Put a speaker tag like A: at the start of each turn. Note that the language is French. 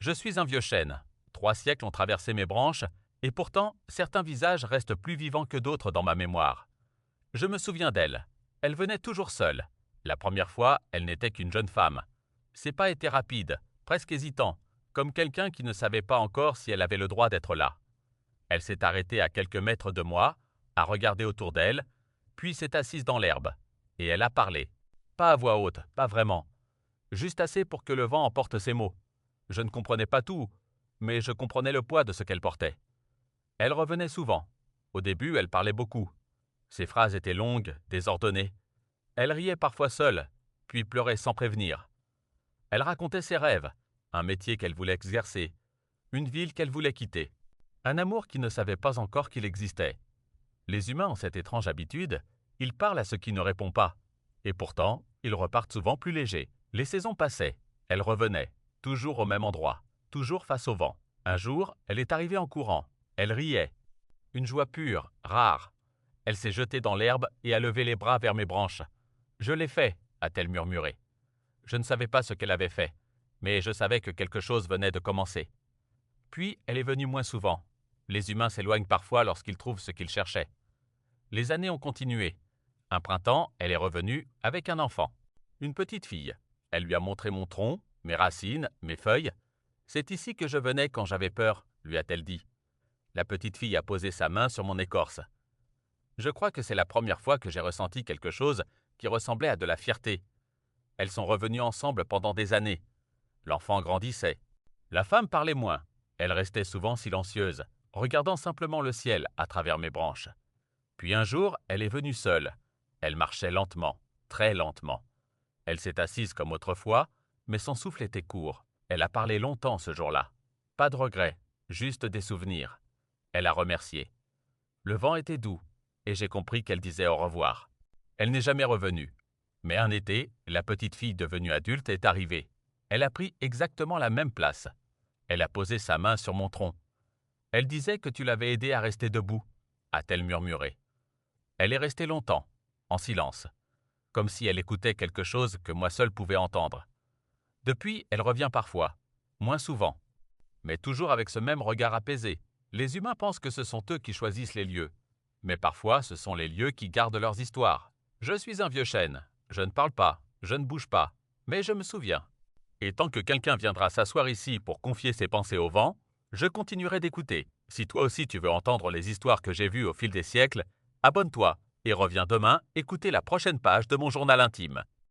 A: Je suis un vieux chêne. 3 siècles ont traversé mes branches, et pourtant, certains visages restent plus vivants que d'autres dans ma mémoire. Je me souviens d'elle. Elle venait toujours seule. La première fois, elle n'était qu'une jeune femme. Ses pas étaient rapides, presque hésitants, comme quelqu'un qui ne savait pas encore si elle avait le droit d'être là. Elle s'est arrêtée à quelques mètres de moi, a regardé autour d'elle, puis s'est assise dans l'herbe. Et elle a parlé. Pas à voix haute, pas vraiment. Juste assez pour que le vent emporte ses mots. Je ne comprenais pas tout, mais je comprenais le poids de ce qu'elle portait. Elle revenait souvent. Au début, elle parlait beaucoup. Ses phrases étaient longues, désordonnées. Elle riait parfois seule, puis pleurait sans prévenir. Elle racontait ses rêves, un métier qu'elle voulait exercer, une ville qu'elle voulait quitter, un amour qui ne savait pas encore qu'il existait. Les humains ont cette étrange habitude, ils parlent à ce qui ne répond pas. Et pourtant, ils repartent souvent plus légers. Les saisons passaient, elle revenait, toujours au même endroit, toujours face au vent. Un jour, elle est arrivée en courant. Elle riait. Une joie pure, rare. Elle s'est jetée dans l'herbe et a levé les bras vers mes branches. « Je l'ai fait », a-t-elle murmuré. Je ne savais pas ce qu'elle avait fait, mais je savais que quelque chose venait de commencer. Puis, elle est venue moins souvent. Les humains s'éloignent parfois lorsqu'ils trouvent ce qu'ils cherchaient. Les années ont continué. Un printemps, elle est revenue avec un enfant. Une petite fille. Elle lui a montré mon tronc, mes racines, mes feuilles. « C'est ici que je venais quand j'avais peur », lui a-t-elle dit. La petite fille a posé sa main sur mon écorce. Je crois que c'est la première fois que j'ai ressenti quelque chose qui ressemblait à de la fierté. Elles sont revenues ensemble pendant des années. L'enfant grandissait. La femme parlait moins. Elle restait souvent silencieuse, regardant simplement le ciel à travers mes branches. Puis un jour, elle est venue seule. Elle marchait lentement, très lentement. Elle s'est assise comme autrefois, mais son souffle était court. Elle a parlé longtemps ce jour-là. Pas de regrets, juste des souvenirs. Elle a remercié. Le vent était doux, et j'ai compris qu'elle disait au revoir. Elle n'est jamais revenue. Mais un été, la petite fille devenue adulte est arrivée. Elle a pris exactement la même place. Elle a posé sa main sur mon tronc. Elle disait que tu l'avais aidée à rester debout, a-t-elle murmuré. Elle est restée longtemps, en silence, comme si elle écoutait quelque chose que moi seul pouvais entendre. Depuis, elle revient parfois, moins souvent, mais toujours avec ce même regard apaisé. Les humains pensent que ce sont eux qui choisissent les lieux, mais parfois ce sont les lieux qui gardent leurs histoires. Je suis un vieux chêne, je ne parle pas, je ne bouge pas, mais je me souviens. Et tant que quelqu'un viendra s'asseoir ici pour confier ses pensées au vent, je continuerai d'écouter. Si toi aussi tu veux entendre les histoires que j'ai vues au fil des siècles, abonne-toi et reviens demain écouter la prochaine page de mon journal intime.